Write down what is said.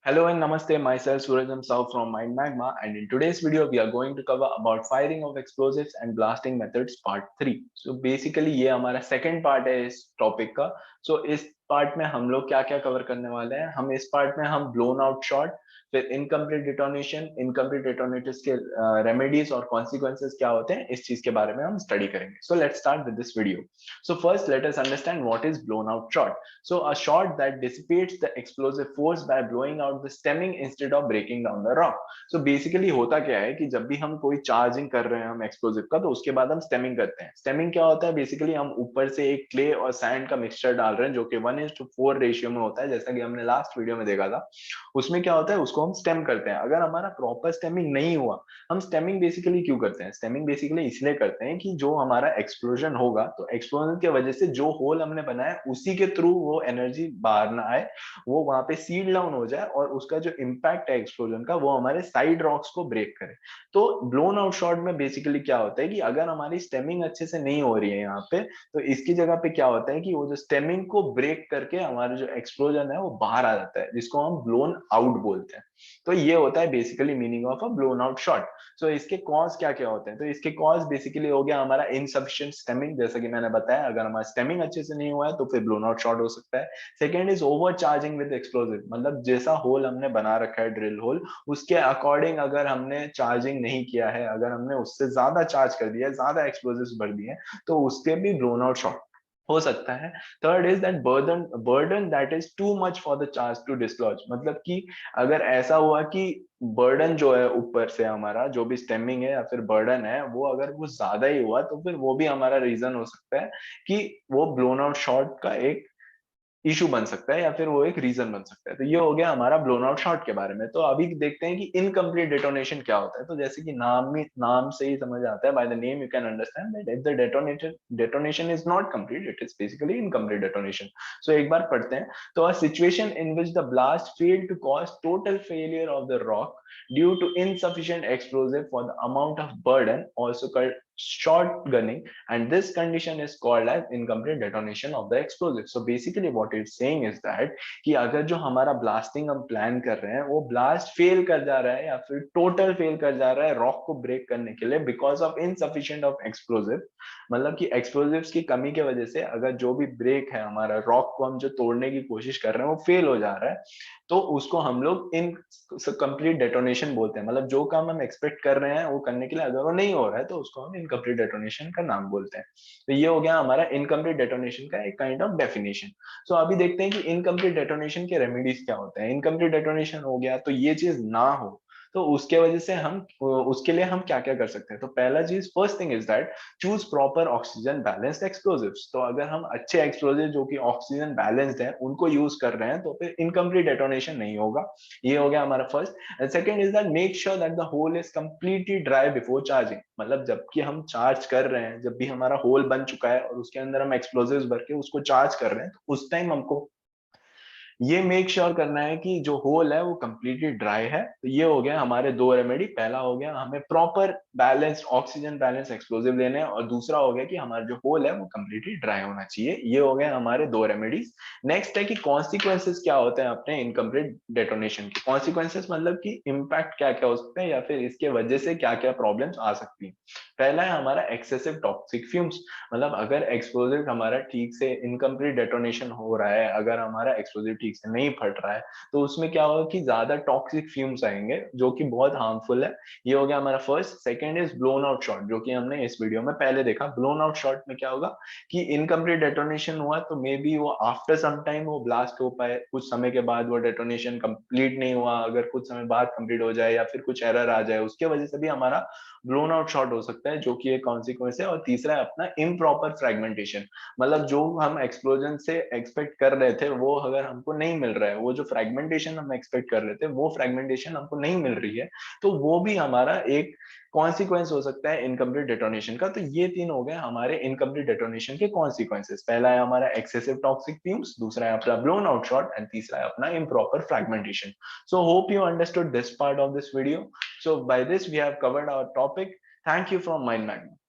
Hello and namaste, myself Suraj Samsao from Mind Magma, and in today's video we are going to cover about firing of explosives and blasting methods part 3. So basically ये हमारा second part है इस topic का. So इस part में हम लोग क्या क्या cover करने वाले हैं. हम इस part में हम blown out shot, फिर इनकम्प्लीट डिटोनेशन, इनकम्प्लीट डिटोनेटर्स के रेमेडीज और कॉन्सिक्वेंसेस क्या होते हैं, इस चीज के बारे में हम स्टडी करेंगे. So let's start with this video. So first let us understand what is blown out shot. So a shot that dissipates the explosive force by blowing out the stemming instead of breaking down the rock. So basically होता क्या है कि जब भी हम कोई charging कर रहे हैं हम एक्सप्लोसिव का, तो उसके बाद हम स्टेमिंग करते हैं. स्टेमिंग क्या होता है? बेसिकली हम ऊपर से एक क्ले और सैंड का मिक्सचर डाल रहे हैं जो कि 1:4 रेशियो में होता है, जैसा कि हमने लास्ट वीडियो में देखा था. उसमें क्या होता है, उसको हम स्टेम करते हैं. अगर हमारा प्रॉपर स्टेमिंग नहीं हुआ, हम स्टेमिंग बेसिकली क्यों करते हैं? स्टेमिंग बेसिकली इसलिए करते हैं कि जो हमारा एक्सप्लोजन होगा, तो एक्सप्लोजन की वजह से जो होल हमने बनाया उसी के थ्रू वो एनर्जी बाहर ना आए, वो वहां पे सील डाउन हो जाए और उसका जो इम्पैक्ट है एक्सप्लोजन का वो हमारे साइड रॉक्स को ब्रेक करे. तो ब्लोन आउट शॉट में बेसिकली क्या होता है कि अगर हमारी स्टेमिंग अच्छे से नहीं हो रही है यहाँ पे, तो इसकी जगह पे क्या होता है कि वो जो स्टेमिंग को ब्रेक करके हमारा जो एक्सप्लोजन है वो बाहर आ जाता है, जिसको हम ब्लोन आउट बोलते हैं. तो ये होता है basically meaning of a blown out shot. So इसके कॉज क्या क्या होते हैं? तो इसके कॉज बेसिकली हो गया हमारा इनसफिशिएंट स्टेमिंग, जैसा कि मैंने बताया. अगर हमारा स्टेमिंग अच्छे से नहीं हुआ है तो फिर ब्लोन आउट शॉट हो सकता है. Second is over charging with explosive, मतलब जैसा होल हमने बना रखा है ड्रिल होल, उसके अकॉर्डिंग अगर हमने चार्जिंग नहीं किया है, अगर हमने उससे ज्यादा चार्ज कर दिया है, ज्यादा एक्सप्लोसिव भर दिए हैं, तो उसके भी ब्लोन आउट शॉट हो सकता है. Third is that burden that is too much for the charge to dislodge, मतलब कि अगर ऐसा हुआ कि बर्डन जो है ऊपर से हमारा जो भी स्टेमिंग है या फिर बर्डन है वो अगर वो ज्यादा ही हुआ, तो फिर वो भी हमारा रीजन हो सकता है कि वो ब्लोन आउट शॉट का एक इशू बन सकता है या फिर वो एक रीजन बन सकता है. तो ये हो गया हमारा ब्लोन आउट शॉट के बारे में. तो अभी देखते हैं कि इनकम्प्लीट डेटोनेशन क्या होता है. तो जैसे कि नाम से ही समझ आता है, by the name you can understand that if the detonation is not complete, it is basically incomplete detonation. So एक बार पढ़ते हैं. तो a situation in which the blast failed to cause total failure of the rock due to insufficient explosive for the amount of burden, also called shotgunning, and this condition is called as incomplete detonation of the explosive. So basically what it's saying is that कि अगर जो हमारा blasting हम plan कर रहे हैं वो blast fail कर जा रहा है या फिर टोटल फेल कर जा रहा है रॉक को ब्रेक करने के लिए because of insufficient of explosive, मतलब कि एक्सप्लोसिव्स की कमी की वजह से अगर जो भी ब्रेक है हमारा रॉक को हम जो तोड़ने की कोशिश कर रहे हैं वो फेल हो जा रहा है, तो उसको हम लोग इन कंप्लीट डेटोनेशन बोलते हैं. मतलब जो काम हम एक्सपेक्ट कर रहे हैं वो करने के लिए अगर वो नहीं हो रहा है तो उसको हम इनकम्प्लीट डेटोनेशन का नाम बोलते हैं. तो ये हो गया हमारा इनकम्प्लीट डेटोनेशन का एक काइंड ऑफ डेफिनेशन. सो अभी देखते हैं कि इनकम्प्लीट डेटोनेशन के रेमेडीज क्या होते हैं. इनकम्प्लीट डेटोनेशन हो गया तो ये चीज ना हो, तो उसके वजह से हम उसके लिए हम क्या क्या कर सकते हैं. तो पहला चीज, first thing is that choose proper oxygen balanced explosives. तो अगर हम अच्छे एक्सप्लोसिव जो कि ऑक्सीजन बैलेंस्ड है उनको यूज कर रहे हैं तो फिर इनकम्प्लीट डेटोनेशन नहीं होगा. ये हो गया हमारा first. And second is that make sure that the hole is completely dry before charging, मतलब जबकि हम चार्ज कर रहे हैं, जब भी हमारा होल बन चुका है और उसके अंदर हम एक्सप्लोसिव्स भर के उसको चार्ज कर रहे हैं, तो उस टाइम हमको ये मेक श्योर करना है कि जो होल है वो कंप्लीटली ड्राई है. तो ये हो गया हमारे दो रेमेडी. पहला हो गया हमें proper balance oxygen balance explosive लेने हैं, और दूसरा हो गया कि हमारा जो होल है वो कंप्लीटली ड्राई होना चाहिए. ये हो गए हमारे दो रेमेडीज. नेक्स्ट है कि कॉन्सिक्वेंसेस क्या होते हैं अपने इनकम्प्लीट डेटोनेशन के. कॉन्सिक्वेंसेस मतलब कि इम्पैक्ट क्या क्या हो सकते हैं या फिर इसके वजह से क्या क्या प्रॉब्लम्स आ सकती हैं. पहला है हमारा एक्सेसिव टॉक्सिक फ्यूम्स, मतलब अगर एक्सप्लोसिव हमारा ठीक से इनकम्प्लीट डेटोनेशन हो रहा है, अगर हमारा एक्सप्लोसिव ठीक से नहीं फट रहा है, तो उसमें क्या होगा कि ज्यादा टॉक्सिक फ्यूम्स आएंगे जो कि बहुत हार्मफुल है. ये हो गया हमारा first. Second is blown out shot, जो कि हमने इस वीडियो में पहले देखा. ब्लोन आउट शॉट में क्या होगा कि इनकम्प्लीट डेटोनेशन हुआ तो मे बी वो आफ्टर सम टाइम वो ब्लास्ट हो पाए, कुछ समय के बाद वो डेटोनेशन कंप्लीट नहीं हुआ, अगर कुछ समय बाद कंप्लीट हो जाए या फिर कुछ एरर आ जाए, उसके वजह से भी हमारा ब्लोन आउट शॉट हो सकता है, जो कि एक कॉन्सिक्वेंस है. और तीसरा है अपना इम्प्रॉपर फ्रेगमेंटेशन, मतलब जो हम एक्सप्लोजन से एक्सपेक्ट कर रहे थे वो अगर हमको नहीं मिल रहा है, वो जो फ्रेगमेंटेशन हम एक्सपेक्ट कर रहे थे वो फ्रेगमेंटेशन हमको नहीं मिल रही है, तो वो भी हमारा एक कॉन्सिक्वेंस हो सकता है इनकम्प्लीट डेटोनेशन का. तो ये तीन हो गए हमारे इनकम्प्लीट डेटोनेशन के कॉन्सिक्वेंसेस. पहला है हमारा एक्सेसिव टॉक्सिक फ्यूम्स, दूसरा है अपना ब्लोन आउट शॉट, एंड तीसरा है अपना improper fragmentation. So hope you understood this part of this video. So by this we have covered our topic. Thank you from Mind Magnet.